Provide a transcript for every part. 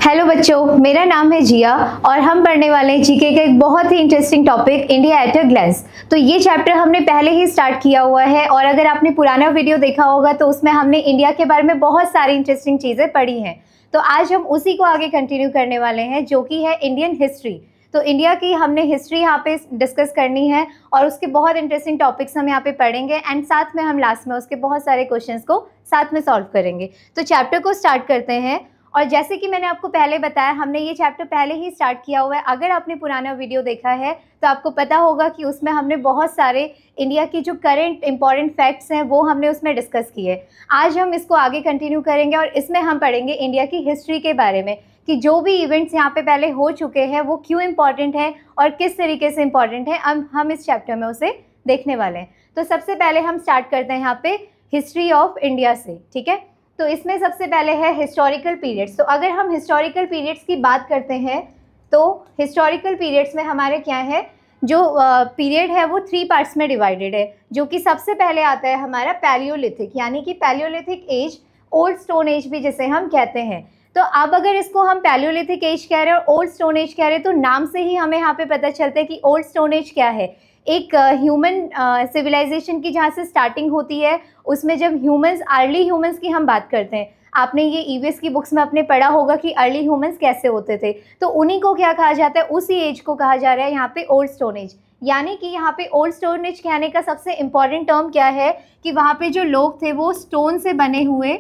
Hello बच्चों, मेरा नाम है जिया और हम पढ़ने वाले हैं जीके का एक बहुत ही interesting topic India at a glance. तो ये चैप्टर हमने पहले ही स्टार्ट किया हुआ है और अगर आपने पुराना वीडियो देखा होगा तो उसमें हमने इंडिया के बारे में बहुत सारी इंटरेस्टिंग चीज़ें पढ़ी हैं। तो आज हम उसी को आगे कंटिन्यू करने वाले हैं जो कि है इंडियन हिस्ट्री। तो इंडिया की हमने हिस्ट्री यहाँ पे डिस्कस करनी है और उसके बहुत इंटरेस्टिंग टॉपिक्स हम यहाँ पे पढ़ेंगे एंड साथ में हम लास्ट में उसके बहुत सारे क्वेश्चंस को साथ में सॉल्व करेंगे। तो चैप्टर को स्टार्ट करते हैं। और जैसे कि मैंने आपको पहले बताया, हमने ये चैप्टर पहले ही स्टार्ट किया हुआ है। अगर आपने पुराना वीडियो देखा है तो आपको पता होगा कि उसमें हमने बहुत सारे इंडिया की जो करंट इंपॉर्टेंट फैक्ट्स हैं वो हमने उसमें डिस्कस किए। आज हम इसको आगे कंटिन्यू करेंगे और इसमें हम पढ़ेंगे इंडिया की हिस्ट्री के बारे में कि जो भी इवेंट्स यहाँ पे पहले हो चुके हैं वो क्यों इम्पॉर्टेंट है और किस तरीके से इम्पॉर्टेंट है। अब हम इस चैप्टर में उसे देखने वाले हैं। तो सबसे पहले हम स्टार्ट करते हैं यहाँ पे हिस्ट्री ऑफ इंडिया से, ठीक है। तो इसमें सबसे पहले है हिस्टोरिकल पीरियड्स। तो अगर हम हिस्टोरिकल पीरियड्स की बात करते हैं तो हिस्टोरिकल पीरियड्स में हमारे क्या है, जो पीरियड है वो 3 पार्ट्स में डिवाइडेड है। जो कि सबसे पहले आता है हमारा पैलियोलिथिक, यानी कि palaeolithic age, old stone age भी जिसे हम कहते हैं। तो अब अगर इसको हम पैलियोलिथिक एज कह रहे हैं और ओल्ड स्टोन एज कह रहे हैं तो नाम से ही हमें यहाँ पे पता चलता है कि ओल्ड स्टोन एज क्या है। एक ह्यूमन सिविलाइजेशन की जहाँ से स्टार्टिंग होती है, उसमें जब ह्यूमंस, अर्ली ह्यूमंस की हम बात करते हैं, आपने ये ईवीएस की बुक्स में आपने पढ़ा होगा कि अर्ली ह्यूमंस कैसे होते थे, तो उन्हीं को क्या कहा जाता है, उसी एज को कहा जा रहा है यहाँ पे ओल्ड स्टोन एज। यानी कि यहाँ पे ओल्ड स्टोन एज कहने का सबसे इम्पॉर्टेंट टर्म क्या है कि वहाँ पे जो लोग थे वो स्टोन से बने हुए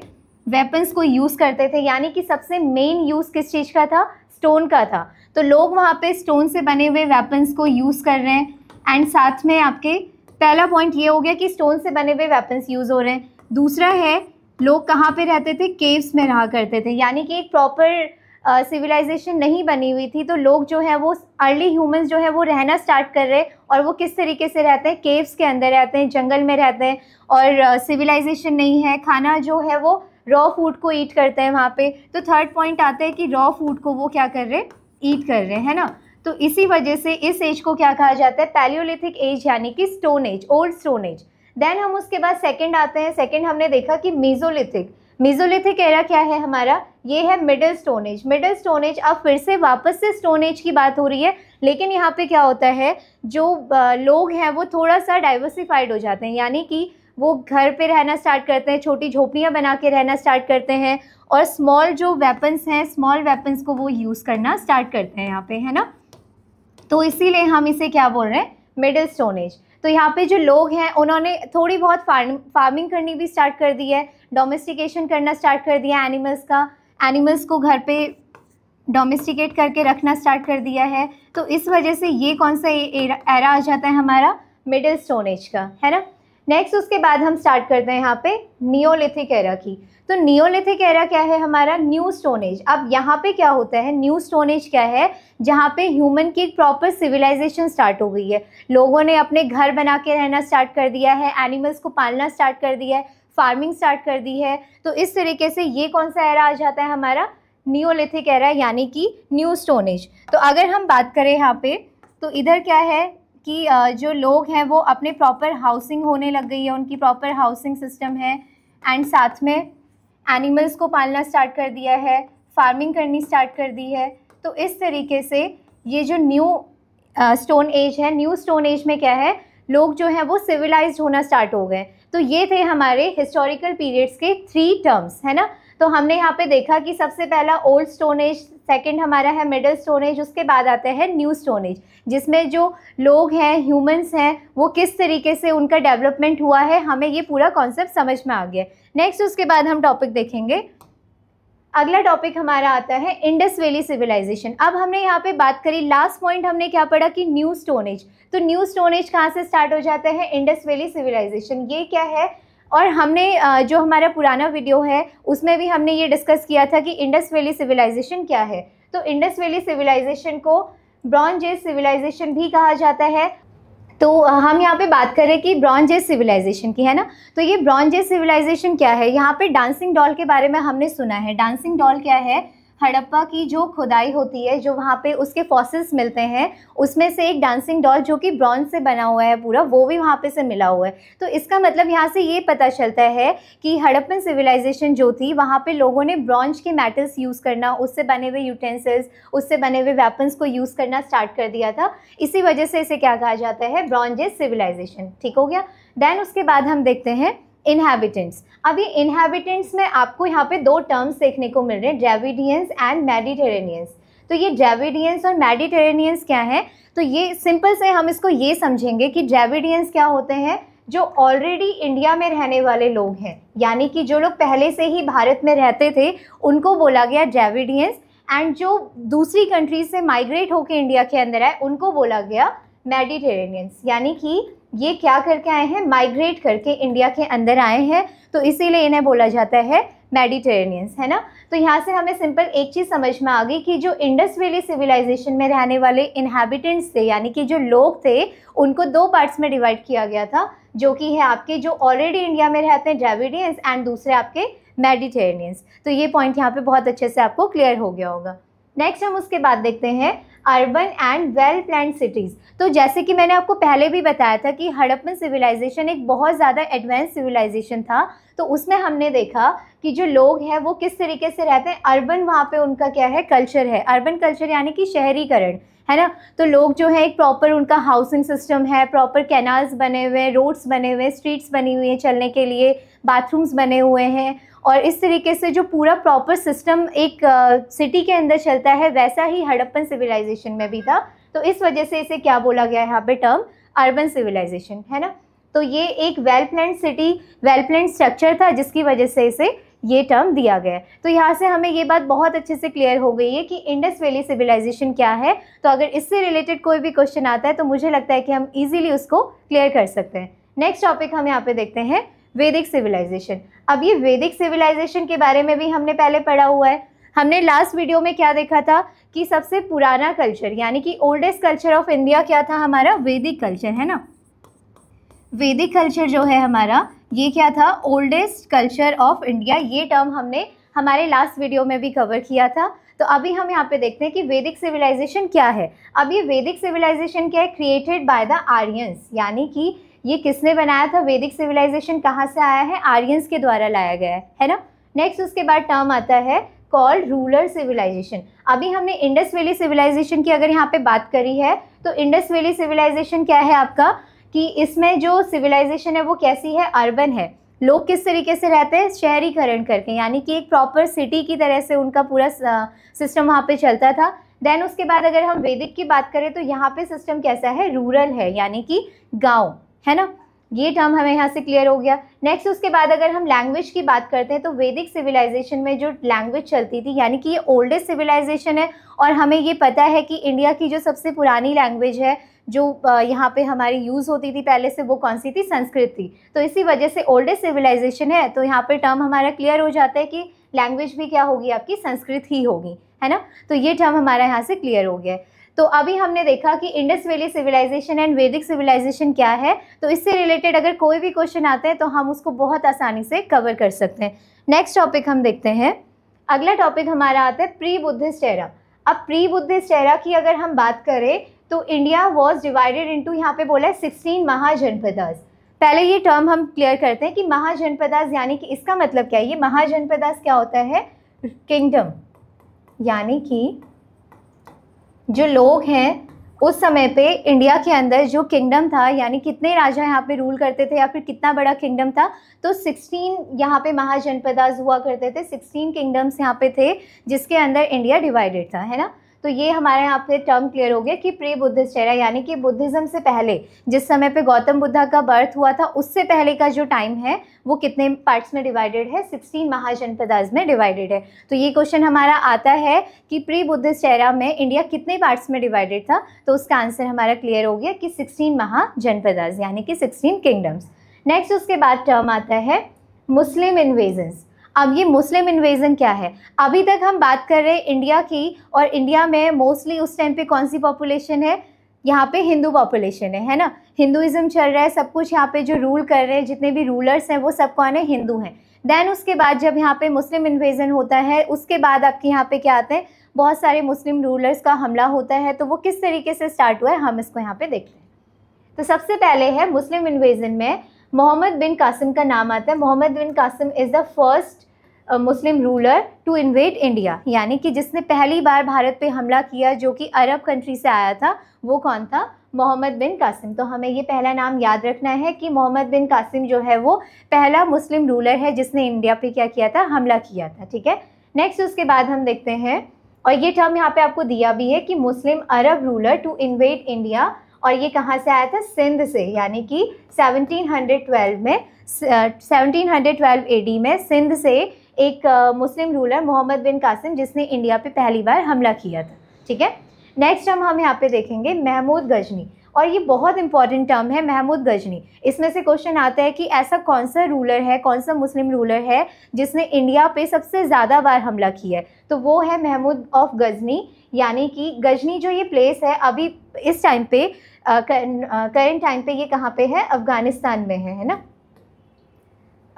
वेपन्स को यूज़ करते थे। यानी कि सबसे मेन यूज़ किस चीज़ का था, स्टोन का था। तो लोग वहाँ पे स्टोन से बने हुए वेपन्स को यूज़ कर रहे हैं। एंड साथ में आपके पहला पॉइंट ये हो गया कि स्टोन से बने हुए वेपन्स यूज़ हो रहे हैं। दूसरा है, लोग कहाँ पे रहते थे, केव्स में रहा करते थे। यानी कि एक प्रॉपर सिविलाइजेशन नहीं बनी हुई थी, तो लोग जो है वो अर्ली ह्यूमंस जो है वो रहना स्टार्ट कर रहे हैं। और वो किस तरीके से रहते हैं, केव्स के अंदर रहते हैं, जंगल में रहते हैं और सिविलाइजेशन नहीं है। खाना जो है वो रॉ फूड को ईट करते हैं वहाँ पे। तो थर्ड पॉइंट आता है कि रॉ फूड को वो क्या कर रहे हैं, ईट कर रहे हैं, है ना। तो इसी वजह से इस एज को क्या कहा जाता है, पैलियोलिथिक एज, यानी कि stone age, old stone age. Then हम उसके बाद सेकंड आते हैं। सेकंड हमने देखा कि मेसोलिथिक। मेसोलिथिक एरा क्या है हमारा, ये है middle stone age. Middle stone age, अब फिर से वापस से स्टोन एज की बात हो रही है, लेकिन यहाँ पे क्या होता है, जो लोग हैं वो थोड़ा सा डाइवर्सिफाइड हो जाते हैं। यानी कि वो घर पे रहना स्टार्ट करते हैं, छोटी झोपड़ियाँ बना के रहना स्टार्ट करते हैं और स्मॉल जो वेपन्स हैं, स्मॉल वेपन्स को वो यूज़ करना स्टार्ट करते हैं यहाँ पे, है ना। तो इसीलिए हम इसे क्या बोल रहे हैं, मिडिल स्टोन एज। तो यहाँ पे जो लोग हैं उन्होंने थोड़ी बहुत फार्मिंग करनी भी स्टार्ट कर दी है, डोमेस्टिकेशन करना स्टार्ट कर दिया एनिमल्स का, एनिमल्स को घर पे डोमेस्टिकेट करके रखना स्टार्ट कर दिया है। तो इस वजह से ये कौन सा एरा आ जाता है हमारा, मिडिल स्टोन एज का, है ना। नेक्स्ट उसके बाद हम स्टार्ट करते हैं यहाँ पे नियोलिथिक एरा की। तो नियोलिथिक एरा क्या है हमारा, न्यू स्टोन एज। अब यहाँ पे क्या होता है, न्यू स्टोन एज क्या है, जहाँ पे ह्यूमन की एक प्रॉपर सिविलाइजेशन स्टार्ट हो गई है। लोगों ने अपने घर बना के रहना स्टार्ट कर दिया है, एनिमल्स को पालना स्टार्ट कर दिया है, फार्मिंग स्टार्ट कर दी है। तो इस तरीके से ये कौन सा एरा आ जाता है हमारा, नियोलिथिक एरा, यानी कि न्यू स्टोन एज। तो अगर हम बात करें यहाँ पे, तो इधर क्या है कि जो लोग हैं वो अपने प्रॉपर हाउसिंग होने लग गई है, उनकी प्रॉपर हाउसिंग सिस्टम है एंड साथ में एनिमल्स को पालना स्टार्ट कर दिया है, फार्मिंग करनी स्टार्ट कर दी है। तो इस तरीके से ये जो न्यू स्टोन एज है, न्यू स्टोन एज में क्या है, लोग जो है वो सिविलाइज्ड होना स्टार्ट हो गए। तो ये थे हमारे हिस्टोरिकल पीरियड्स के 3 टर्म्स, है ना। तो हमने यहाँ पे देखा कि सबसे पहला ओल्ड स्टोन एज, सेकंड हमारा है मिडिल स्टोन एज, उसके बाद आता है न्यू स्टोन एज, जिसमें जो लोग हैं, ह्यूमंस हैं, वो किस तरीके से उनका डेवलपमेंट हुआ है, हमें ये पूरा कॉन्सेप्ट समझ में आ गया। नेक्स्ट उसके बाद हम टॉपिक देखेंगे, अगला टॉपिक हमारा आता है इंडस वैली सिविलाइजेशन। अब हमने यहाँ पे बात करी, लास्ट पॉइंट हमने क्या पढ़ा कि न्यू स्टोन एज। तो न्यू स्टोन एज कहाँ से स्टार्ट हो जाता है, इंडस वैली सिविलाइजेशन। ये क्या है, और हमने जो हमारा पुराना वीडियो है उसमें भी हमने ये डिस्कस किया था कि इंडस वैली सिविलाइजेशन क्या है। तो इंडस वैली सिविलाइजेशन को ब्रॉन्ज एज सिविलाइजेशन भी कहा जाता है। तो हम यहाँ पे बात करें कि ब्रॉन्ज एज सिविलाइजेशन की, है ना। तो ये ब्रॉन्ज एज सिविलाइजेशन क्या है, यहाँ पे डांसिंग डॉल के बारे में हमने सुना है। डांसिंग डॉल क्या है, हड़प्पा की जो खुदाई होती है, जो वहाँ पे उसके फॉसिल्स मिलते हैं, उसमें से एक डांसिंग डॉल जो कि ब्रॉन्ज से बना हुआ है पूरा, वो भी वहाँ पे से मिला हुआ है। तो इसका मतलब यहाँ से ये पता चलता है कि हड़प्पन सिविलाइजेशन जो थी वहाँ पे लोगों ने ब्रॉन्ज के मेटल्स यूज़ करना, उससे बने हुए यूटेंसिल्स, उससे बने हुए वेपन्स को यूज़ करना स्टार्ट कर दिया था। इसी वजह से इसे क्या कहा जाता है, ब्रॉन्ज एज सिविलाइजेशन। ठीक हो गया। देन उसके बाद हम देखते हैं इनहैबिटेंट्स। अब ये इनहैबिटेंट्स में आपको यहाँ पे दो टर्म्स देखने को मिल रहे हैं, ड्रेविडियंस एंड मेडिटेरेनियंस। तो ये ड्रेविडियंस और मेडिटेरेनियंस क्या है, तो ये सिंपल से हम इसको ये समझेंगे कि ड्रेविडियंस क्या होते हैं, जो ऑलरेडी इंडिया में रहने वाले लोग हैं, यानी कि जो लोग पहले से ही भारत में रहते थे उनको बोला गया ड्रेविडियंस, एंड जो दूसरी कंट्रीज से माइग्रेट होकर इंडिया के अंदर आए उनको बोला गया मेडिटेरेनियंस। यानी कि ये क्या करके आए हैं, माइग्रेट करके इंडिया के अंदर आए हैं, तो इसीलिए इन्हें बोला जाता है मेडिटेरेनियंस, है ना। तो यहाँ से हमें सिंपल एक चीज़ समझ में आ गई कि जो इंडस वैली सिविलाइजेशन में रहने वाले इनहैबिटेंट्स थे, यानी कि जो लोग थे, उनको दो पार्ट्स में डिवाइड किया गया था, जो कि है आपके जो ऑलरेडी इंडिया में रहते हैं ड्रेविडियंस, एंड दूसरे आपके मेडिटेरेनियंस। तो ये पॉइंट यहाँ पे बहुत अच्छे से आपको क्लियर हो गया होगा। नेक्स्ट हम उसके बाद देखते हैं urban and well planned cities. तो जैसे कि मैंने आपको पहले भी बताया था कि हड़प्पन सिविलाइजेशन एक बहुत ज़्यादा एडवांस सिविलाइजेशन था, तो उसमें हमने देखा कि जो लोग हैं वो किस तरीके से रहते हैं। अर्बन वहाँ पे उनका क्या है, कल्चर है, अर्बन कल्चर यानी कि शहरीकरण, है ना। तो लोग जो है एक प्रॉपर उनका हाउसिंग सिस्टम है, प्रॉपर कैनाल्स बने हुए हैं, रोड्स बने हुए हैं, स्ट्रीट्स बनी हुई हैं चलने के लिए, बाथरूम्स बने हुए हैं, और इस तरीके से जो पूरा प्रॉपर सिस्टम एक सिटी के अंदर चलता है, वैसा ही हड़प्पन सिविलाइजेशन में भी था। तो इस वजह से इसे क्या बोला गया है यहाँ पे टर्म, अर्बन सिविलाइजेशन, है ना। तो ये एक well planned city, well planned structure था, जिसकी वजह से इसे ये टर्म दिया गया है। तो यहाँ से हमें ये बात बहुत अच्छे से क्लियर हो गई है कि इंडस वैली सिविलाइजेशन क्या है। तो अगर इससे रिलेटेड कोई भी क्वेश्चन आता है तो मुझे लगता है कि हम इजीली उसको क्लियर कर सकते हैं। नेक्स्ट टॉपिक हम यहाँ पे देखते हैं वैदिक सिविलाइजेशन। अब ये वैदिक सिविलाइजेशन के बारे में भी हमने पहले पढ़ा हुआ है। हमने लास्ट वीडियो में क्या देखा था कि सबसे पुराना कल्चर, यानी कि ओल्डेस्ट कल्चर ऑफ इंडिया क्या था हमारा, वैदिक कल्चर, है ना। वैदिक कल्चर जो है हमारा, ये क्या था, ओल्डेस्ट कल्चर ऑफ इंडिया। ये टर्म हमने हमारे लास्ट वीडियो में भी कवर किया था। तो अभी हम यहाँ पे देखते हैं कि वैदिक सिविलाइजेशन क्या है। अब ये वैदिक सिविलाइजेशन क्या है, क्रिएटेड बाय द आर्यंस, यानी कि ये किसने बनाया था, वैदिक सिविलाइजेशन कहाँ से आया है, आर्यंस के द्वारा लाया गया है ना। नेक्स्ट उसके बाद टर्म आता है कॉल्ड रूरल सिविलाइजेशन। अभी हमने इंडस वैली सिविलाइजेशन की अगर यहाँ पे बात करी है, तो इंडस वैली सिविलाइजेशन क्या है आपका, कि इसमें जो सिविलाइजेशन है वो कैसी है, अर्बन है। लोग किस तरीके से रहते हैं, शहरीकरण करके, यानी कि एक प्रॉपर सिटी की तरह से उनका पूरा सिस्टम वहाँ पे चलता था। देन उसके बाद अगर हम वैदिक की बात करें तो यहाँ पे सिस्टम कैसा है, रूरल है, यानी कि गाँव, है ना। ये टर्म हमें यहाँ से क्लियर हो गया। नेक्स्ट उसके बाद अगर हम लैंग्वेज की बात करते हैं तो वैदिक सिविलाइजेशन में जो लैंग्वेज चलती थी, यानी कि ये ओल्डेस्ट सिविलाइजेशन है, और हमें ये पता है कि इंडिया की जो सबसे पुरानी लैंग्वेज है जो यहाँ पे हमारी यूज़ होती थी पहले से, वो कौन सी थी, संस्कृत थी। तो इसी वजह से ओल्डेस्ट सिविलाइजेशन है। तो यहाँ पे टर्म हमारा क्लियर हो जाता है कि लैंग्वेज भी क्या होगी आपकी, संस्कृत ही होगी, है ना। तो ये टर्म हमारा यहाँ से क्लियर हो गया है। तो अभी हमने देखा कि इंडस वैली सिविलाइजेशन एंड वैदिक सिविलाइजेशन क्या है। तो इससे रिलेटेड अगर कोई भी क्वेश्चन आता है तो हम उसको बहुत आसानी से कवर कर सकते हैं। नेक्स्ट टॉपिक हम देखते हैं। अगला टॉपिक हमारा आता है प्री बुद्धिस्ट एरा। अब प्री बुद्धिस्ट एरा की अगर हम बात करें तो इंडिया वॉज डिवाइडेड इंटू, यहाँ पे बोला है 16 महाजनपदास। पहले ये टर्म हम क्लियर करते हैं कि महाजनपदास यानी कि इसका मतलब क्या है। ये महाजनपदास क्या होता है, किंगडम, यानी कि जो लोग हैं उस समय पे इंडिया के अंदर जो किंगडम था, यानी कितने राजा यहाँ पे रूल करते थे या फिर कितना बड़ा किंगडम था, तो 16 यहाँ पे महाजनपदास हुआ करते थे। 16 किंगडम्स यहाँ पे थे जिसके अंदर इंडिया डिवाइडेड था, है ना। तो ये हमारे यहाँ पे टर्म क्लियर हो गया कि प्री बुद्धिस्ट एरा, यानी कि बुद्धिज़्म से पहले, जिस समय पे गौतम बुद्धा का बर्थ हुआ था उससे पहले का जो टाइम है वो कितने पार्ट्स में डिवाइडेड है, 16 महाजनपदास में डिवाइडेड है। तो ये क्वेश्चन हमारा आता है कि प्री बुद्धिस्ट एरा में इंडिया कितने पार्ट्स में डिवाइडेड था। तो उसका आंसर हमारा क्लियर हो गया कि 16 महाजनपदास, यानी कि 16 किंगडम्स। नेक्स्ट उसके बाद टर्म आता है मुस्लिम इन्वेजन्स। अब ये मुस्लिम इन्वेजन क्या है, अभी तक हम बात कर रहे हैं इंडिया की, और इंडिया में मोस्टली उस टाइम पे कौन सी पॉपुलेशन है, यहाँ पे हिंदू पॉपुलेशन है ना। हिंदुइज्म चल रहा है, सब कुछ यहाँ पे जो रूल कर रहे हैं, जितने भी रूलर्स हैं वो सब कौन है, हिंदू हैं। देन उसके बाद जब यहाँ पे मुस्लिम इन्वेजन होता है, उसके बाद आपके यहाँ पे क्या आते हैं, बहुत सारे मुस्लिम रूलर्स का हमला होता है। तो वो किस तरीके से स्टार्ट हुआ है हम इसको यहाँ पे देखते हैं। तो सबसे पहले है मुस्लिम इन्वेजन में मोहम्मद बिन कासिम का नाम आता है। Muhammad bin Qasim is the first Muslim ruler to invade India, यानी कि जिसने पहली बार भारत पे हमला किया, जो कि अरब कंट्री से आया था, वो कौन था? मोहम्मद बिन कासिम। तो हमें ये पहला नाम याद रखना है कि मोहम्मद बिन कासिम जो है वो पहला मुस्लिम रूलर है जिसने इंडिया पे क्या किया था? हमला किया था। ठीक है, नेक्स्ट उसके बाद हम देखते हैं, और ये टर्म यहाँ पे आपको दिया भी है कि मुस्लिम अरब रूलर टू इन्वेड इंडिया, और ये कहाँ से आया था? सिंध से, यानी कि 1712 में 1712 एडी में सिंध से एक मुस्लिम रूलर मोहम्मद बिन कासिम जिसने इंडिया पे पहली बार हमला किया था। ठीक है, नेक्स्ट हम यहाँ पे देखेंगे महमूद गजनी, और ये बहुत इंपॉर्टेंट टर्म है महमूद गजनी। इसमें से क्वेश्चन आता है कि ऐसा कौन सा रूलर है, कौन सा मुस्लिम रूलर है जिसने इंडिया पे सबसे ज़्यादा बार हमला किया है? तो वो है महमूद ऑफ गजनी, यानी कि गजनी जो ये प्लेस है अभी इस टाइम पे करेंट टाइम पे ये कहाँ पे है? अफ़गानिस्तान में है ना।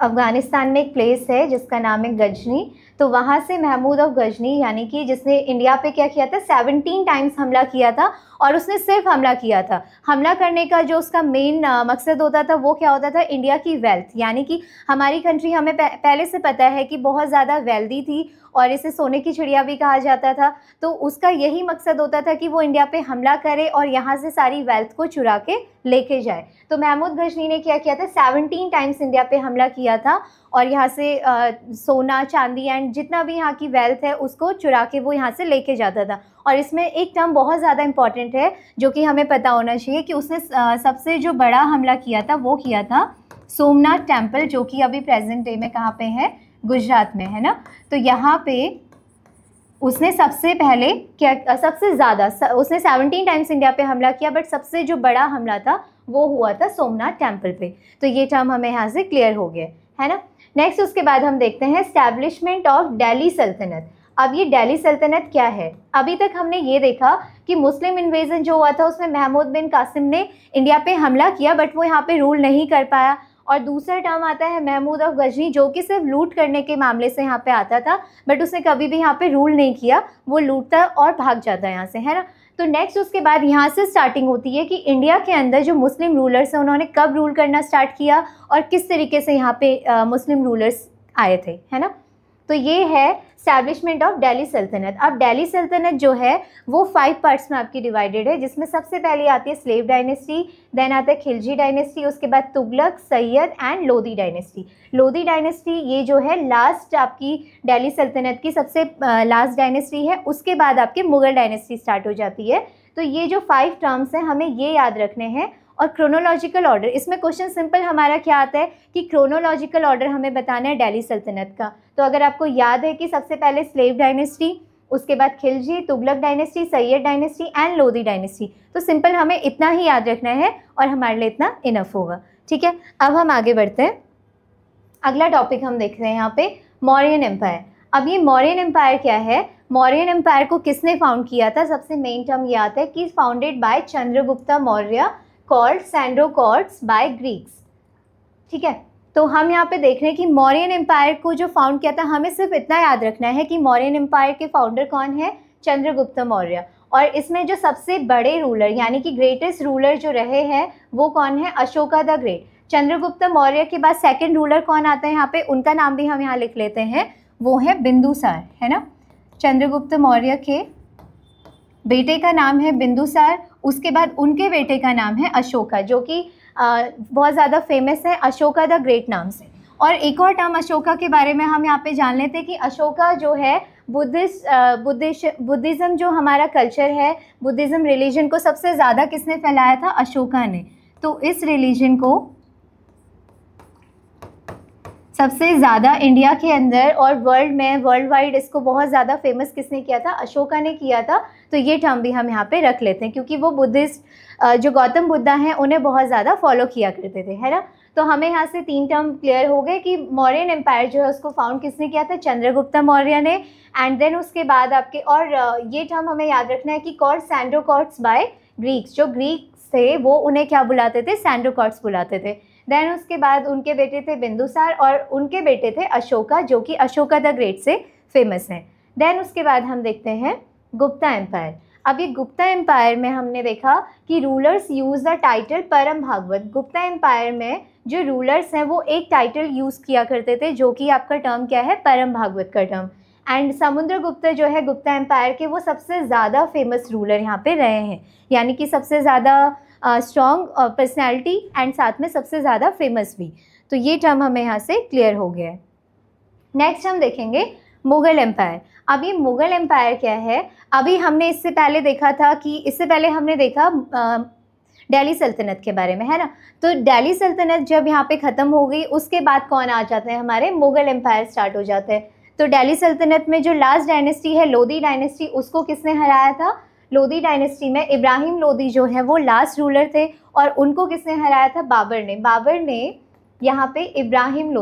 अफ़गानिस्तान में एक प्लेस है जिसका नाम है गजनी। तो वहाँ से महमूद ऑफ गजनी, यानी कि जिसने इंडिया पे क्या किया था? 17 टाइम्स हमला किया था, और उसने सिर्फ हमला किया था। हमला करने का जो उसका मेन मकसद होता था वो क्या होता था? इंडिया की वेल्थ, यानी कि हमारी कंट्री हमें पहले से पता है कि बहुत ज़्यादा वेल्दी थी और इसे सोने की चिड़िया भी कहा जाता था। तो उसका यही मकसद होता था कि वो इंडिया पे हमला करे और यहाँ से सारी वेल्थ को चुरा के लेके जाए। तो महमूद गजनी ने क्या किया था? 17 टाइम्स इंडिया पे हमला किया था, और यहाँ से सोना चांदी एंड जितना भी यहाँ की वेल्थ है उसको चुरा के वो यहाँ से लेके जाता था। और इसमें एक टर्म बहुत ज़्यादा इंपॉर्टेंट है जो कि हमें पता होना चाहिए कि उसने सबसे जो बड़ा हमला किया था वो किया था सोमनाथ टेम्पल, जो कि अभी प्रेजेंट डे में कहाँ पे है? गुजरात में है ना। तो यहाँ पे उसने सबसे पहले क्या, सबसे ज़्यादा उसने 17 टाइम्स इंडिया पे हमला किया, बट सबसे जो बड़ा हमला था वो हुआ था सोमनाथ टेम्पल पे। तो ये टर्म हमें यहाँ से क्लियर हो गया है ना। नेक्स्ट उसके बाद हम देखते हैं एस्टैब्लिशमेंट ऑफ दिल्ली सल्तनत। अब ये दिल्ली सल्तनत क्या है? अभी तक हमने ये देखा कि मुस्लिम इन्वेजन जो हुआ था उसमें महमूद बिन कासिम ने इंडिया पे हमला किया, बट वो यहाँ पे रूल नहीं कर पाया। और दूसरा टर्म आता है महमूद ऑफ गजनी, जो कि सिर्फ लूट करने के मामले से यहाँ पे आता था, बट उसने कभी भी यहाँ पे रूल नहीं किया, वो लूटता और भाग जाता है यहाँ से, है ना। तो नेक्स्ट उसके बाद यहाँ से स्टार्टिंग होती है कि इंडिया के अंदर जो मुस्लिम रूलर्स हैं उन्होंने कब रूल करना स्टार्ट किया और किस तरीके से यहाँ पे मुस्लिम रूलर्स आए थे, है ना। तो ये है एस्टैब्लिशमेंट ऑफ दिल्ली सल्तनत। अब दिल्ली सल्तनत जो है वो 5 पार्ट्स में आपकी डिवाइडेड है, जिसमें सबसे पहले आती है स्लेव डायनेस्टी, देन आता है खिलजी डायनेस्टी, उसके बाद Tughlaq, Syed and Lodhi dynasty. Lodhi dynasty ये जो है लास्ट आपकी दिल्ली सल्तनत की सबसे लास्ट डायनेस्टी है। उसके बाद आपकी मुगल डायनेस्टी स्टार्ट हो जाती है। तो ये जो 5 टर्म्स हैं हमें ये याद रखने हैं। और क्रोनोलॉजिकल ऑर्डर, इसमें क्वेश्चन सिंपल हमारा क्या आता है कि क्रोनोलॉजिकल ऑर्डर हमें बताना है दिल्ली सल्तनत का। तो अगर आपको याद है कि सबसे पहले स्लेव डायनेस्टी, उसके बाद Khilji, Tughlaq dynasty, Syed dynasty and Lodhi dynasty, तो सिंपल हमें इतना ही याद रखना है और हमारे लिए इतना इनफ होगा। ठीक है, अब हम आगे बढ़ते हैं। अगला टॉपिक हम देख रहे हैं यहाँ पे मौर्यन एम्पायर। अब ये मौर्यन एम्पायर क्या है? मौर्यन एम्पायर को किसने फाउंड किया था? सबसे मेन टर्म ये आता है कि founded by Chandragupta Maurya, called Sandrocottus by Greeks. ठीक है, तो हम यहाँ पे देख रहे हैं कि मौर्यन एम्पायर को जो फाउंड किया था, हमें सिर्फ इतना याद रखना है कि मौर्यन एम्पायर के फाउंडर कौन है? चंद्रगुप्त मौर्य। और इसमें जो सबसे बड़े रूलर यानी कि ग्रेटेस्ट रूलर जो रहे हैं वो कौन है? Ashoka the great. चंद्रगुप्त मौर्य के बाद सेकंड रूलर कौन आता है यहाँ पे? उनका नाम भी हम यहाँ लिख लेते हैं, वो है बिंदुसार, है ना। चंद्रगुप्त मौर्य के बेटे का नाम है बिंदुसार, उसके बाद उनके बेटे का नाम है अशोका, जो कि बहुत ज़्यादा फेमस है अशोका द ग्रेट नाम से। और एक और टर्म अशोका के बारे में हम यहाँ पे जान लेते हैं कि अशोका जो है बुद्धिज़्म जो हमारा कल्चर है, बुद्धिज़्म रिलीजन को सबसे ज़्यादा किसने फैलाया था? अशोका ने। तो इस रिलीजन को सबसे ज़्यादा इंडिया के अंदर और वर्ल्ड में, वर्ल्ड वाइड इसको बहुत ज़्यादा फेमस किसने किया था? अशोका ने किया था। तो ये टर्म भी हम यहाँ पे रख लेते हैं क्योंकि वो बुद्धिस्ट जो गौतम बुद्धा हैं उन्हें बहुत ज़्यादा फॉलो किया करते थे, है ना। तो हमें यहाँ से 3 टर्म क्लियर हो गए कि मौर्यन एम्पायर जो है उसको फाउंड किसने किया था? चंद्रगुप्त मौर्य ने। एंड देन उसके बाद आपके और ये टर्म हमें याद रखना है कि कॉल्ड सैंड्रोकॉर्ड्स बाय ग्रीक्स। जो ग्रीक्स थे वो उन्हें क्या बुलाते थे? सैंड्रोकॉर्ड्स बुलाते थे। देन उसके बाद उनके बेटे थे बिंदुसार और उनके बेटे थे अशोका, जो कि अशोका द ग्रेट से फेमस हैं। देन उसके बाद हम देखते हैं गुप्ता एम्पायर। अब ये गुप्ता एम्पायर में हमने देखा कि रूलर्स यूज द टाइटल परम भागवत। गुप्ता एम्पायर में जो रूलर्स हैं वो एक टाइटल यूज़ किया करते थे, जो कि आपका टर्म क्या है, परम भागवत का टर्म। एंड समुद्रगुप्त जो है गुप्ता एम्पायर के, वो सबसे ज़्यादा फेमस रूलर यहाँ पे रहे हैं, यानी कि सबसे ज़्यादा स्ट्रॉन्ग पर्सनैलिटी एंड साथ में सबसे ज़्यादा फेमस भी। तो ये टर्म हमें यहाँ से क्लियर हो गया है। नेक्स्ट हम देखेंगे मुग़ल एम्पायर। अब ये मुग़ल एम्पायर क्या है, अभी हमने इससे पहले देखा था कि इससे पहले हमने देखा दिल्ली सल्तनत के बारे में, है ना। तो दिल्ली सल्तनत जब यहाँ पे ख़त्म हो गई उसके बाद कौन आ जाते हैं, हमारे मुग़ल एम्पायर स्टार्ट हो जाते हैं। तो दिल्ली सल्तनत में जो लास्ट डायनेस्टी है लोधी डायनेस्टी, उसको किसने हराया था, लोधी डायनेस्टी में इब्राहिम लोधी जो है वो लास्ट रूलर थे और उनको किसने हराया था, बाबर ने। बाबर ने यहाँ पे इब्राहिम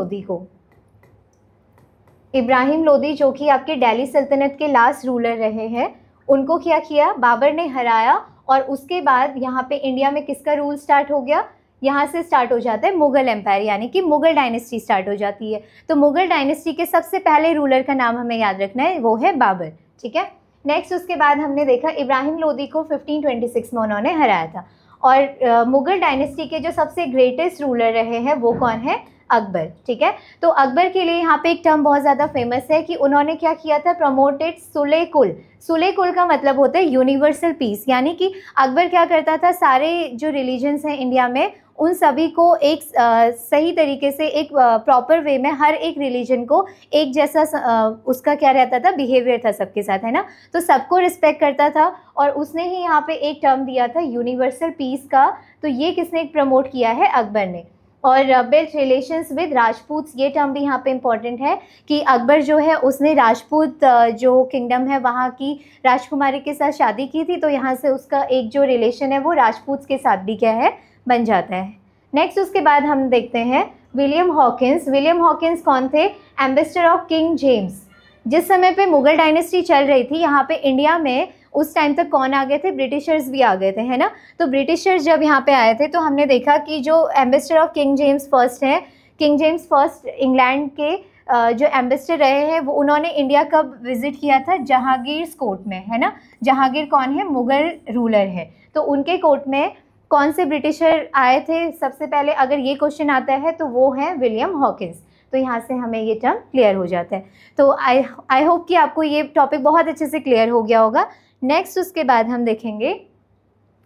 लोधी जो कि आपके दिल्ली सल्तनत के लास्ट रूलर रहे हैं, उनको क्या किया, बाबर ने हराया। और उसके बाद यहाँ पे इंडिया में किसका रूल स्टार्ट हो गया, यहाँ से स्टार्ट हो जाता है मुग़ल एम्पायर, यानी कि मुग़ल डायनेस्टी स्टार्ट हो जाती है। तो मुग़ल डायनेस्टी के सबसे पहले रूलर का नाम हमें याद रखना है, वो है बाबर, ठीक है। नेक्स्ट उसके बाद हमने देखा इब्राहिम लोधी को 1526 में उन्होंने हराया था। और मुग़ल डायनेस्टी के जो सबसे ग्रेटेस्ट रूलर रहे हैं वो कौन है, अकबर, ठीक है। तो अकबर के लिए यहाँ पे एक टर्म बहुत ज़्यादा फेमस है कि उन्होंने क्या किया था, प्रमोटेड सुले कुल। सुले कुल का मतलब होता है यूनिवर्सल पीस, यानी कि अकबर क्या करता था, सारे जो रिलीजन्स हैं इंडिया में उन सभी को एक सही तरीके से एक प्रॉपर वे में, हर एक रिलीजन को एक जैसा उसका क्या रहता था, बिहेवियर था सबके साथ, है ना। तो सबको रिस्पेक्ट करता था और उसने ही यहाँ पे एक टर्म दिया था यूनिवर्सल पीस का। तो ये किसने प्रमोट किया है, अकबर ने। और बिल्ड रिलेशंस विद राजपूत, ये टर्म भी यहाँ पे इम्पॉर्टेंट है कि अकबर जो है उसने राजपूत जो किंगडम है वहाँ की राजकुमारी के साथ शादी की थी, तो यहाँ से उसका एक जो रिलेशन है वो राजपूत के साथ भी क्या है, बन जाता है। नेक्स्ट उसके बाद हम देखते हैं विलियम हॉकिंस। विलियम हॉकिंस कौन थे, एम्बेसडर ऑफ किंग जेम्स। जिस समय पे मुग़ल डायनेस्टी चल रही थी यहाँ पे इंडिया में, उस टाइम तक कौन आ गए थे, ब्रिटिशर्स भी आ गए थे, है ना। तो ब्रिटिशर्स जब यहाँ पे आए थे तो हमने देखा कि जो ambassador of king James first हैं, किंग जेम्स फर्स्ट इंग्लैंड के जो एम्बेसडर रहे हैं, वो उन्होंने इंडिया कब विज़िट किया था, जहांगीर कोर्ट में, है ना। जहांगीर कौन है, मुग़ल रूलर है। तो उनके कोर्ट में कौन से ब्रिटिशर आए थे सबसे पहले, अगर ये क्वेश्चन आता है तो वो है विलियम हॉकिंस। तो यहाँ से हमें ये टर्म क्लियर हो जाता है। तो आई होप कि आपको ये टॉपिक बहुत अच्छे से क्लियर हो गया होगा। नेक्स्ट उसके बाद हम देखेंगे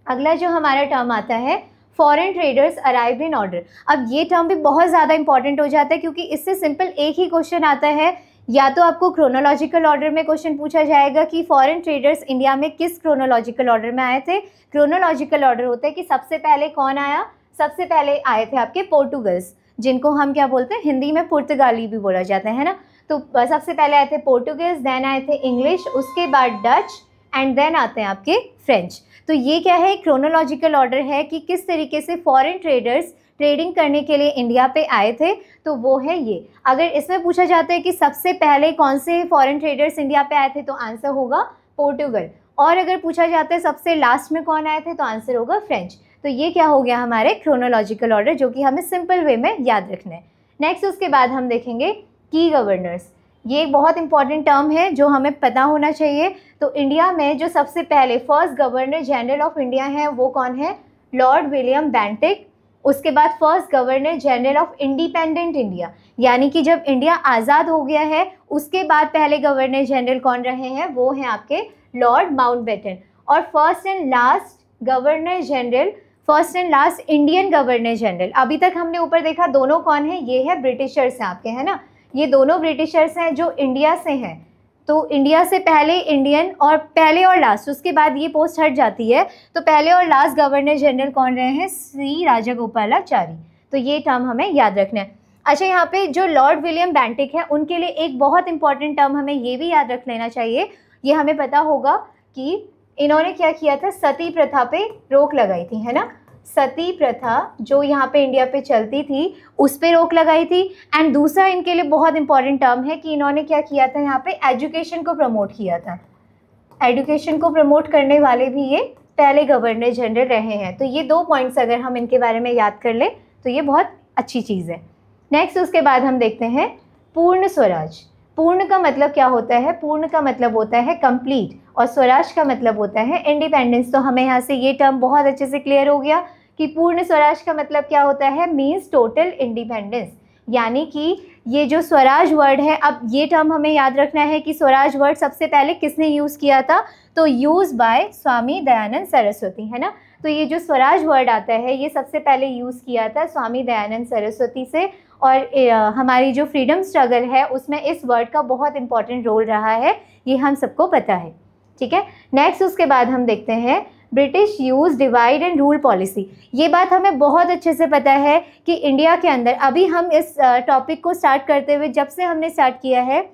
अगला जो हमारा टर्म आता है, foreign traders arrived in order. अब ये टर्म भी बहुत ज़्यादा इंपॉर्टेंट हो जाता है क्योंकि इससे सिंपल एक ही क्वेश्चन आता है, या तो आपको क्रोनोलॉजिकल ऑर्डर में क्वेश्चन पूछा जाएगा कि फॉरेन ट्रेडर्स इंडिया में किस क्रोनोलॉजिकल ऑर्डर में आए थे। क्रोनोलॉजिकल ऑर्डर होता है कि सबसे पहले कौन आया, सबसे पहले आए थे आपके पोर्टुगल्स, जिनको हम क्या बोलते हैं, हिंदी में पुर्तगाली भी बोला जाता है ना। तो सबसे पहले आए थे पोर्टुगीज, देन आए थे इंग्लिश, उसके बाद डच एंड देन आते हैं आपके फ्रेंच। तो ये क्या है, क्रोनोलॉजिकल ऑर्डर है कि किस तरीके से फॉरेन ट्रेडर्स ट्रेडिंग करने के लिए इंडिया पे आए थे, तो वो है ये। अगर इसमें पूछा जाता है कि सबसे पहले कौन से फॉरेन ट्रेडर्स इंडिया पे आए थे, तो आंसर होगा पोर्टुगल। और अगर पूछा जाता है सबसे लास्ट में कौन आए थे, तो आंसर होगा फ्रेंच। तो ये क्या हो गया हमारे क्रोनोलॉजिकल ऑर्डर, जो कि हमें सिंपल वे में याद रखना है। नेक्स्ट उसके बाद हम देखेंगे की गवर्नर्स। ये एक बहुत इंपॉर्टेंट टर्म है जो हमें पता होना चाहिए। तो इंडिया में जो सबसे पहले first governor general of India है वो कौन है, लॉर्ड विलियम बेंटिक। उसके बाद first governor general of independent India, यानी कि जब इंडिया आज़ाद हो गया है उसके बाद पहले गवर्नर जनरल कौन रहे हैं, वो हैं आपके लॉर्ड माउंटबेटन। और first and last governor general, first and last Indian governor general, अभी तक हमने ऊपर देखा दोनों कौन है, ये है ब्रिटिशर्स हैं आपके, है ना। ये दोनों ब्रिटिशर्स हैं जो इंडिया से हैं। तो इंडिया से पहले इंडियन, और पहले और लास्ट, उसके बाद ये पोस्ट हट जाती है। तो पहले और लास्ट गवर्नर जनरल कौन रहे हैं, श्री राजागोपालाचारी। तो ये टर्म हमें याद रखना है। अच्छा, यहाँ पे जो लॉर्ड विलियम बेंटिक है उनके लिए एक बहुत इंपॉर्टेंट टर्म हमें ये भी याद रख लेना चाहिए। ये हमें पता होगा कि इन्होंने क्या किया था, सती प्रथा पे रोक लगाई थी, है ना। सती प्रथा जो यहाँ पे इंडिया पे चलती थी उस पे रोक लगाई थी। एंड दूसरा इनके लिए बहुत इंपॉर्टेंट टर्म है कि इन्होंने क्या किया था, यहाँ पे एजुकेशन को प्रमोट किया था। एजुकेशन को प्रमोट करने वाले भी ये पहले गवर्नर जनरल रहे हैं। तो ये 2 पॉइंट्स अगर हम इनके बारे में याद कर ले तो ये बहुत अच्छी चीज़ है। नेक्स्ट उसके बाद हम देखते हैं पूर्ण स्वराज। पूर्ण का मतलब क्या होता है? पूर्ण का मतलब होता है कंप्लीट और स्वराज का मतलब होता है इंडिपेंडेंस। तो हमें यहाँ से ये टर्म बहुत अच्छे से क्लियर हो गया कि पूर्ण स्वराज का मतलब क्या होता है, मीन्स टोटल इंडिपेंडेंस। यानी कि ये जो स्वराज वर्ड है, अब ये टर्म हमें याद रखना है कि स्वराज वर्ड सबसे पहले किसने यूज़ किया था, तो यूज़ बाय स्वामी दयानंद सरस्वती, है ना। तो ये जो स्वराज वर्ड आता है ये सबसे पहले यूज़ किया था स्वामी दयानंद सरस्वती से, और हमारी जो फ्रीडम स्ट्रगल है उसमें इस वर्ड का बहुत इंपॉर्टेंट रोल रहा है, ये हम सबको पता है, ठीक है। नेक्स्ट उसके बाद हम देखते हैं British use divide and rule policy. ये बात हमें बहुत अच्छे से पता है कि इंडिया के अंदर, अभी हम इस टॉपिक को स्टार्ट करते हुए जब से हमने स्टार्ट किया है,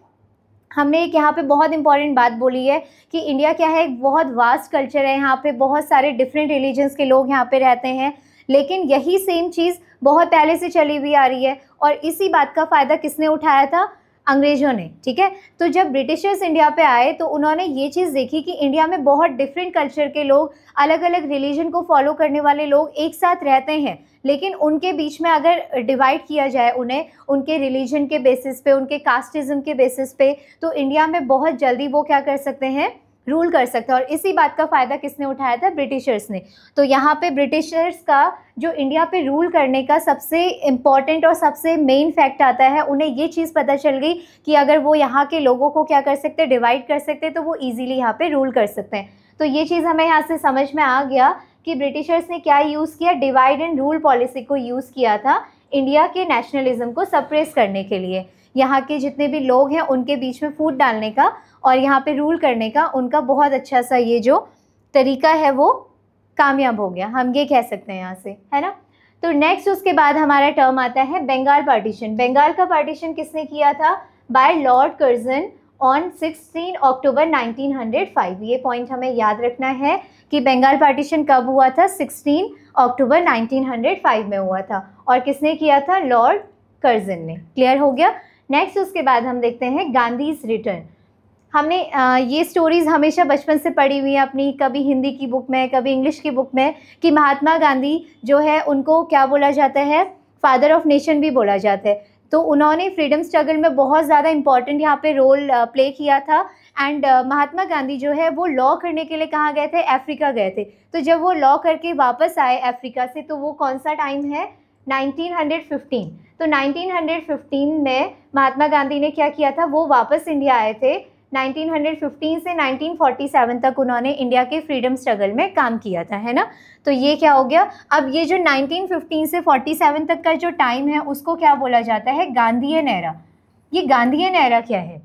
हमने एक यहाँ पे बहुत इंपॉर्टेंट बात बोली है कि इंडिया क्या है, एक बहुत वास्ट कल्चर है, यहाँ पे बहुत सारे डिफरेंट रिलीजन्स के लोग यहाँ पे रहते हैं। लेकिन यही सेम चीज़ बहुत पहले से चली हुई आ रही है और इसी बात का फ़ायदा किसने उठाया था, अंग्रेज़ों ने, ठीक है। तो जब ब्रिटिशर्स इंडिया पे आए तो उन्होंने ये चीज़ देखी कि इंडिया में बहुत डिफरेंट कल्चर के लोग, अलग अलग रिलीजन को फॉलो करने वाले लोग एक साथ रहते हैं, लेकिन उनके बीच में अगर डिवाइड किया जाए उन्हें उनके रिलीजन के बेसिस पे, उनके कास्टिज़म के बेसिस पे, तो इंडिया में बहुत जल्दी वो क्या कर सकते हैं, रूल कर सकते हैं। और इसी बात का फ़ायदा किसने उठाया था, ब्रिटिशर्स ने। तो यहाँ पे ब्रिटिशर्स का जो इंडिया पे रूल करने का सबसे इम्पॉर्टेंट और सबसे मेन फैक्ट आता है, उन्हें ये चीज़ पता चल गई कि अगर वो यहाँ के लोगों को क्या कर सकते, डिवाइड कर सकते, तो वो ईजिली यहाँ पे रूल कर सकते हैं। तो ये चीज़ हमें यहाँ से समझ में आ गया कि ब्रिटिशर्स ने क्या यूज़ किया, डिवाइड एंड रूल पॉलिसी को यूज़ किया था इंडिया के नेशनलिज्म को सप्रेस करने के लिए। यहाँ के जितने भी लोग हैं उनके बीच में फूट डालने का और यहाँ पे रूल करने का उनका बहुत अच्छा सा ये जो तरीका है वो कामयाब हो गया, हम ये कह सकते हैं यहाँ से, है ना। तो नेक्स्ट उसके बाद हमारा टर्म आता है बंगाल पार्टीशन। बंगाल का पार्टीशन किसने किया था, बाय लॉर्ड कर्जन ऑन 16 अक्टूबर 1905। ये पॉइंट हमें याद रखना है कि बंगाल पार्टीशन कब हुआ था, 16 अक्टूबर 1905 में हुआ था और किसने किया था, लॉर्ड कर्जन ने। क्लियर हो गया। नेक्स्ट उसके बाद हम देखते हैं गांधीज रिटर्न। हमने ये स्टोरीज़ हमेशा बचपन से पढ़ी हुई है अपनी, कभी हिंदी की बुक में, कभी इंग्लिश की बुक में, कि महात्मा गांधी जो है उनको क्या बोला जाता है, फादर ऑफ नेशन भी बोला जाता है। तो उन्होंने फ्रीडम स्ट्रगल में बहुत ज़्यादा इंपॉर्टेंट यहाँ पे रोल प्ले किया था। एंड महात्मा गांधी जो है वो लॉ करने के लिए कहाँ गए थे, अफ्रीका गए थे। तो जब वो लॉ करके वापस आए अफ्रीका से, तो वो कौन सा टाइम है, 1915। तो 1915 में महात्मा गांधी ने क्या किया था, वो वापस इंडिया आए थे। 1915 से 1947 तक उन्होंने इंडिया के फ्रीडम स्ट्रगल में काम किया था, है ना। तो ये क्या हो गया, अब ये जो 1915 से 47 तक का जो टाइम है उसको क्या बोला जाता है, गांधीयन एरा। ये गांधीयन एरा क्या है,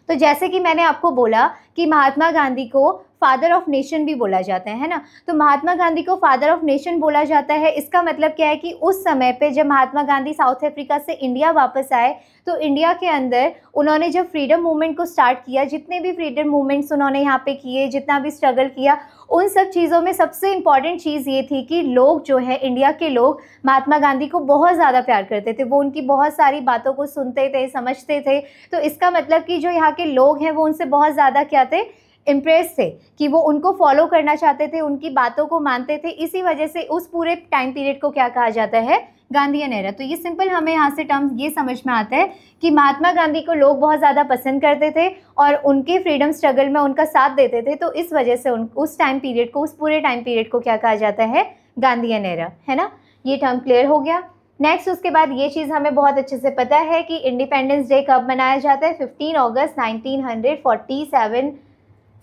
तो जैसे कि मैंने आपको बोला कि महात्मा गांधी को फादर ऑफ नेशन भी बोला जाता है ना। तो महात्मा गांधी को फादर ऑफ नेशन बोला जाता है, इसका मतलब क्या है कि उस समय पे जब महात्मा गांधी साउथ अफ्रीका से इंडिया वापस आए, तो इंडिया के अंदर उन्होंने जब फ्रीडम मूवमेंट को स्टार्ट किया, जितने भी फ्रीडम मूवमेंट्स उन्होंने यहाँ पे किए, जितना भी स्ट्रगल किया, उन सब चीज़ों में सबसे इम्पॉर्टेंट चीज़ ये थी कि लोग जो है, इंडिया के लोग महात्मा गांधी को बहुत ज़्यादा प्यार करते थे। वो उनकी बहुत सारी बातों को सुनते थे, समझते थे। तो इसका मतलब कि जो यहाँ के लोग हैं वो उनसे बहुत ज़्यादा क्या थे, इम्प्रेस थे, कि वो उनको फॉलो करना चाहते थे, उनकी बातों को मानते थे। इसी वजह से उस पूरे टाइम पीरियड को क्या कहा जाता है, गांधीयन एरा। तो ये सिंपल हमें यहाँ से टर्म्स ये समझ में आता है कि महात्मा गांधी को लोग बहुत ज़्यादा पसंद करते थे और उनके फ्रीडम स्ट्रगल में उनका साथ देते थे। तो इस वजह से उस टाइम पीरियड को, उस पूरे टाइम पीरियड को क्या कहा जाता है, गांधीयन एरा, है ना। ये टर्म क्लियर हो गया। नेक्स्ट उसके बाद ये चीज़ हमें बहुत अच्छे से पता है कि इंडिपेंडेंस डे कब मनाया जाता है, 15 अगस्त 1947।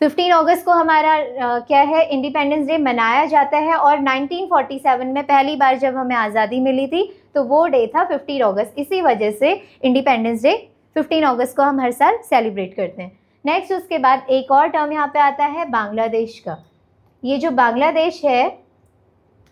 15 अगस्त को हमारा क्या है, इंडिपेंडेंस डे मनाया जाता है। और 1947 में पहली बार जब हमें आज़ादी मिली थी तो वो डे था 15 अगस्त। इसी वजह से इंडिपेंडेंस डे 15 अगस्त को हम हर साल सेलिब्रेट करते हैं। नेक्स्ट उसके बाद एक और टर्म यहाँ पे आता है बांग्लादेश का। ये जो बांग्लादेश है,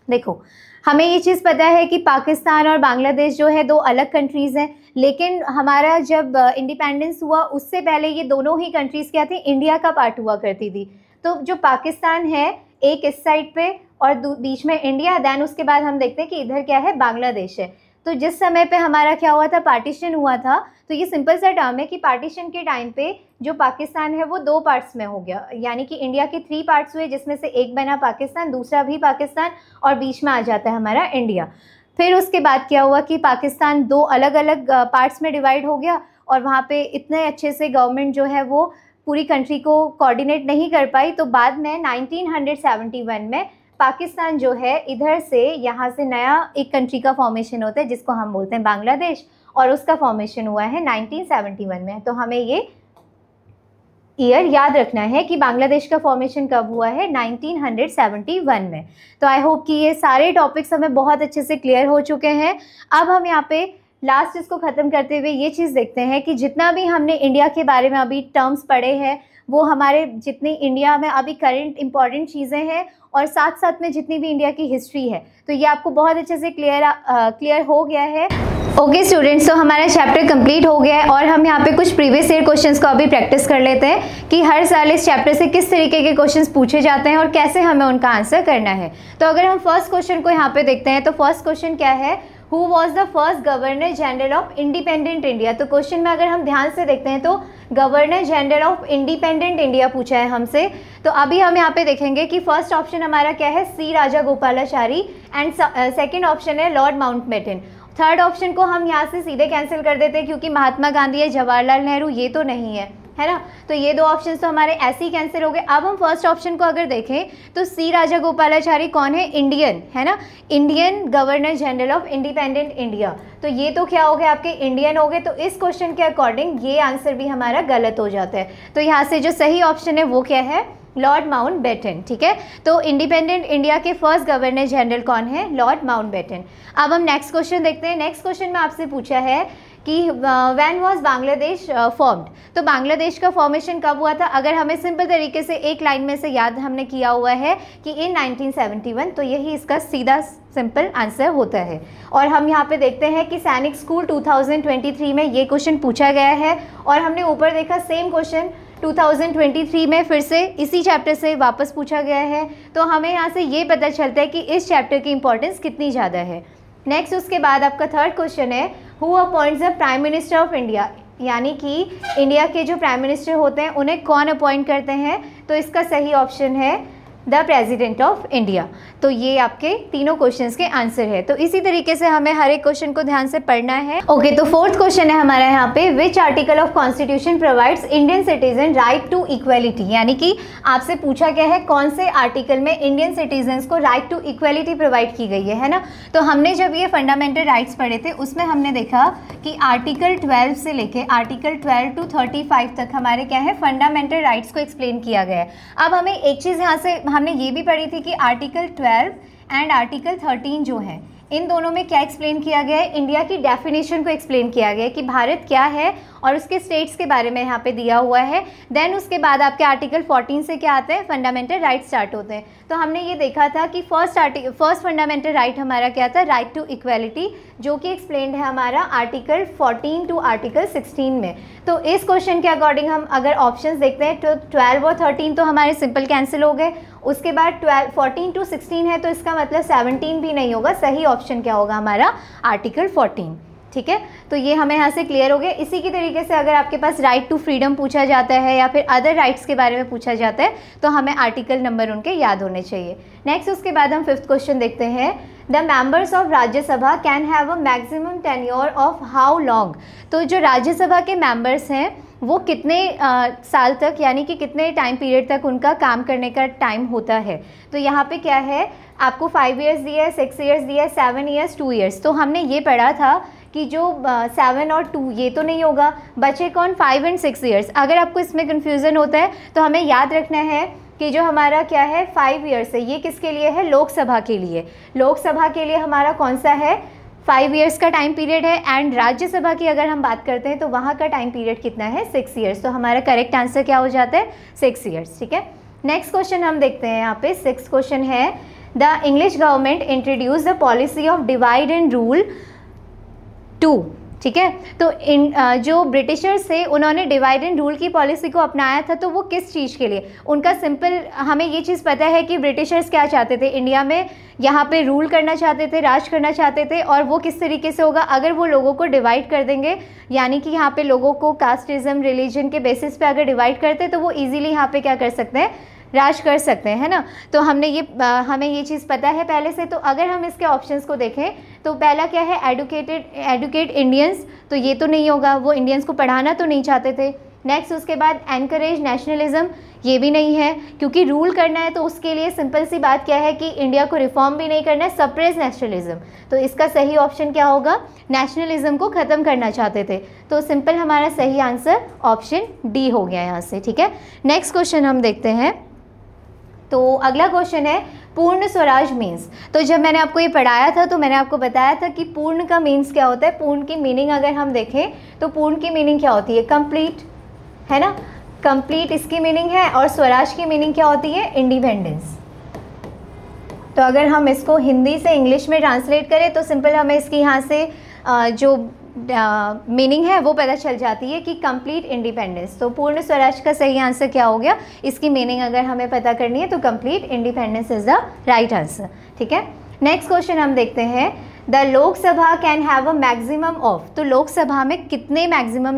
देखो हमें ये चीज़ पता है कि पाकिस्तान और बांग्लादेश जो है दो अलग कंट्रीज़ हैं, लेकिन हमारा जब इंडिपेंडेंस हुआ उससे पहले ये दोनों ही कंट्रीज़ क्या थी, इंडिया का पार्ट हुआ करती थी। तो जो पाकिस्तान है एक इस साइड पे और बीच में इंडिया, देन उसके बाद हम देखते हैं कि इधर क्या है, बांग्लादेश है। तो जिस समय पे हमारा क्या हुआ था, पार्टीशन हुआ था, तो ये सिंपल सा टर्म है कि पार्टीशन के टाइम पे जो पाकिस्तान है वो दो पार्ट्स में हो गया, यानी कि इंडिया के 3 पार्ट्स हुए, जिसमें से एक बना पाकिस्तान, दूसरा भी पाकिस्तान और बीच में आ जाता है हमारा इंडिया। फिर उसके बाद क्या हुआ कि पाकिस्तान दो अलग अलग पार्ट्स में डिवाइड हो गया और वहाँ पे इतने अच्छे से गवर्नमेंट जो है वो पूरी कंट्री को कोऑर्डिनेट नहीं कर पाई। तो बाद में 1971 में पाकिस्तान जो है इधर से यहाँ से नया एक कंट्री का फॉर्मेशन होता है जिसको हम बोलते हैं बांग्लादेश, और उसका फॉर्मेशन हुआ है 1971 में। तो हमें ये ईयर याद रखना है कि बांग्लादेश का फॉर्मेशन कब हुआ है, 1971 में। तो आई होप कि ये सारे टॉपिक्स हमें बहुत अच्छे से क्लियर हो चुके हैं। अब हम यहाँ पे लास्ट इसको ख़त्म करते हुए ये चीज़ देखते हैं कि जितना भी हमने इंडिया के बारे में अभी टर्म्स पढ़े हैं वो हमारे जितनी इंडिया में अभी करंट इंपॉर्टेंट चीज़ें हैं और साथ साथ में जितनी भी इंडिया की हिस्ट्री है, तो ये आपको बहुत अच्छे से क्लियर हो गया है। ओके स्टूडेंट्स, तो हमारा चैप्टर कंप्लीट हो गया है और हम यहाँ पे कुछ प्रीवियस ईयर क्वेश्चंस को अभी प्रैक्टिस कर लेते हैं कि हर साल इस चैप्टर से किस तरीके के क्वेश्चंस पूछे जाते हैं और कैसे हमें उनका आंसर करना है। तो अगर हम फर्स्ट क्वेश्चन को यहाँ पे देखते हैं तो फर्स्ट क्वेश्चन क्या है, who was the first governor general of independent India. तो क्वेश्चन में अगर हम ध्यान से देखते हैं तो governor general of independent India पूछा है हमसे। तो अभी हम यहाँ पे देखेंगे कि फर्स्ट ऑप्शन हमारा क्या है, सी राजागोपालाचारी, एंड सेकंड ऑप्शन है लॉर्ड माउंटबेटन। थर्ड ऑप्शन को हम यहाँ से सीधे कैंसिल कर देते हैं क्योंकि महात्मा गांधी या जवाहरलाल नेहरू ये तो नहीं है ना। तो ये दो ऑप्शन तो हमारे ऐसे ही कैंसिल हो गए। अब हम फर्स्ट ऑप्शन को अगर देखें तो सी राजागोपालाचारी कौन है, इंडियन है ना, Indian governor general of independent India. तो ये तो क्या हो गए आपके इंडियन हो गए। तो इस क्वेश्चन के अकॉर्डिंग ये आंसर भी हमारा गलत हो जाता है। तो यहाँ से जो सही ऑप्शन है वो क्या है, लॉर्ड माउंटबेटन। ठीक है, तो इंडिपेंडेंट इंडिया के फर्स्ट गवर्नर जनरल कौन है, लॉर्ड माउंटबेटन। अब हम नेक्स्ट क्वेश्चन देखते हैं। नेक्स्ट क्वेश्चन में आपसे पूछा है कि व्हेन वाज बांग्लादेश फॉर्म्ड। तो बांग्लादेश का फॉर्मेशन कब हुआ था। अगर हमें सिंपल तरीके से एक लाइन में से याद हमने किया हुआ है कि इन 1971, तो यही इसका सीधा सिंपल आंसर होता है। और हम यहाँ पे देखते हैं कि सैनिक स्कूल 2023 में ये क्वेश्चन पूछा गया है और हमने ऊपर देखा सेम क्वेश्चन 2023 में फिर से इसी चैप्टर से वापस पूछा गया है। तो हमें यहाँ से ये पता चलता है कि इस चैप्टर की इंपॉर्टेंस कितनी ज़्यादा है। नेक्स्ट उसके बाद आपका थर्ड क्वेश्चन है, who appoints the prime minister of India. यानी कि इंडिया के जो प्राइम मिनिस्टर होते हैं उन्हें कौन अपॉइंट करते हैं। तो इसका सही ऑप्शन है द प्रेसिडेंट ऑफ इंडिया। तो ये आपके तीनों क्वेश्चंस के आंसर है। तो इसी तरीके से हमें हर एक क्वेश्चन को ध्यान से पढ़ना है। ओके, तो फोर्थ क्वेश्चन है हमारा यहाँ पे, which article of constitution provides Indian citizen right to equality. यानी कि आपसे पूछा गया है कौन से आर्टिकल में इंडियन सिटीजन्स को राइट टू इक्वलिटी प्रोवाइड की गई है ना। तो हमने जब ये फंडामेंटल राइट्स पढ़े थे उसमें हमने देखा कि आर्टिकल 12 से लेके आर्टिकल 12 to 35 तक हमारे क्या है, फंडामेंटल राइट्स को एक्सप्लेन किया गया है। अब हमें एक चीज़ यहाँ से हमने ये भी पढ़ी थी कि आर्टिकल 12 एंड आर्टिकल 13 जो है इन दोनों में क्या एक्सप्लेन किया गया है, इंडिया की डेफिनेशन को एक्सप्लेन किया गया है कि भारत क्या है और उसके स्टेट्स के बारे में यहाँ पे दिया हुआ है। देन उसके बाद आपके आर्टिकल 14 से क्या आता है, फंडामेंटल राइट स्टार्ट होते हैं। तो हमने ये देखा था कि फर्स्ट फंडामेंटल राइट हमारा क्या था, राइट टू इक्वालिटी, जो कि एक्सप्लेन्ड है हमारा आर्टिकल 14 टू आर्टिकल 16 में। तो इस क्वेश्चन के अकॉर्डिंग हम अगर ऑप्शंस देखते हैं तो 12 और 13 तो हमारे सिंपल कैंसिल हो गए। उसके बाद 14 to 16 है तो इसका मतलब 17 भी नहीं होगा। सही ऑप्शन क्या होगा हमारा, आर्टिकल 14। ठीक है, तो ये हमें यहाँ से क्लियर हो गया। इसी की तरीके से अगर आपके पास राइट टू फ्रीडम पूछा जाता है या फिर अदर राइट्स के बारे में पूछा जाता है तो हमें आर्टिकल नंबर उनके याद होने चाहिए। नेक्स्ट उसके बाद हम फिफ्थ क्वेश्चन देखते हैं, the members of Rajya Sabha can have a maximum tenure of how long. तो जो राज्यसभा के मेंबर्स हैं वो कितने साल तक यानी कि कितने टाइम पीरियड तक उनका काम करने का टाइम होता है। तो यहाँ पे क्या है, आपको 5 ईयर्स दिया है, 6 ईयर्स दिया है, 7 ईयर्स, 2 ईयर्स। तो हमने ये पढ़ा था कि जो 7 और 2 ये तो नहीं होगा, बचे कौन, 5 एंड 6 ईयर्स। अगर आपको इसमें कन्फ्यूज़न होता है तो हमें याद रखना है कि जो हमारा क्या है 5 ईयर्स है, ये किसके लिए है, लोकसभा के लिए। लोकसभा के लिए हमारा कौन सा है, 5 ईयर्स का टाइम पीरियड है। एंड राज्यसभा की अगर हम बात करते हैं तो वहाँ का टाइम पीरियड कितना है, 6 ईयर्स। तो हमारा करेक्ट आंसर क्या हो जाता है, 6 ईयर्स। ठीक है, नेक्स्ट क्वेश्चन हम देखते हैं यहाँ पे। 6th क्वेश्चन है, the English government introduce the policy of divide and rule 2। ठीक है, तो जो ब्रिटिशर्स थे उन्होंने डिवाइड एंड रूल की पॉलिसी को अपनाया था। तो वो किस चीज़ के लिए, उनका सिंपल हमें ये चीज़ पता है कि ब्रिटिशर्स क्या चाहते थे, इंडिया में यहाँ पे रूल करना चाहते थे, राज करना चाहते थे। और वो किस तरीके से होगा, अगर वो लोगों को डिवाइड कर देंगे, यानी कि यहाँ पे लोगों को कास्टिज्म, रिलीजन के बेसिस पे अगर डिवाइड करते तो वो ईजिली यहाँ पे क्या कर सकते हैं, राज कर सकते हैं, है ना। तो हमें ये चीज़ पता है पहले से। तो अगर हम इसके ऑप्शंस को देखें तो पहला क्या है, एडुकेट इंडियंस, तो ये तो नहीं होगा, वो इंडियंस को पढ़ाना तो नहीं चाहते थे। नेक्स्ट उसके बाद एनकरेज नेशनलिज्म, ये भी नहीं है, क्योंकि रूल करना है तो उसके लिए सिंपल सी बात क्या है कि इंडिया को रिफॉर्म भी नहीं करना है, सप्रेस नेशनलिज्म। तो इसका सही ऑप्शन क्या होगा, नेशनलिज्म को ख़त्म करना चाहते थे। तो सिंपल हमारा सही आंसर ऑप्शन डी हो गया यहाँ से, ठीक है। नेक्स्ट क्वेश्चन हम देखते हैं। तो अगला क्वेश्चन है पूर्ण स्वराज मीन्स। तो जब मैंने आपको ये पढ़ाया था तो मैंने आपको बताया था कि पूर्ण का मीन्स क्या होता है। पूर्ण की मीनिंग अगर हम देखें तो पूर्ण की मीनिंग क्या होती है, कंप्लीट, है ना, कंप्लीट इसकी मीनिंग है। और स्वराज की मीनिंग क्या होती है, इंडिपेंडेंस। तो अगर हम इसको हिंदी से इंग्लिश में ट्रांसलेट करें तो सिंपल हमें इसकी यहाँ से जो मीनिंग है वो पता चल जाती है कि कंप्लीट इंडिपेंडेंस। तो पूर्ण स्वराज का सही आंसर क्या हो गया, इसकी मीनिंग अगर हमें पता करनी है तो complete independence is the right answer, ठीक है। नेक्स्ट क्वेश्चन हम देखते हैं, the Lok Sabha can have a maximum of. तो लोकसभा में कितने मैक्सिमम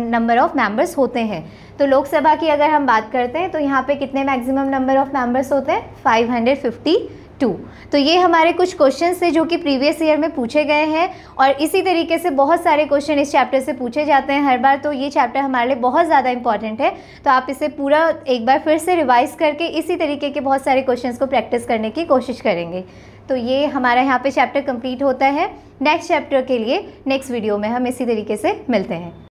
नंबर ऑफ मेंबर्स होते हैं। तो लोकसभा की अगर हम बात करते हैं तो यहाँ पे कितने मैक्सिमम नंबर ऑफ मेंबर्स होते हैं, 552। तो ये हमारे कुछ क्वेश्चंस थे जो कि प्रीवियस ईयर में पूछे गए हैं और इसी तरीके से बहुत सारे क्वेश्चन इस चैप्टर से पूछे जाते हैं हर बार। तो ये चैप्टर हमारे लिए बहुत ज़्यादा इंपॉर्टेंट है। तो आप इसे पूरा एक बार फिर से रिवाइज करके इसी तरीके के बहुत सारे क्वेश्चंस को प्रैक्टिस करने की कोशिश करेंगे। तो ये हमारा यहाँ पे चैप्टर कंप्लीट होता है। नेक्स्ट चैप्टर के लिए नेक्स्ट वीडियो में हम इसी तरीके से मिलते हैं।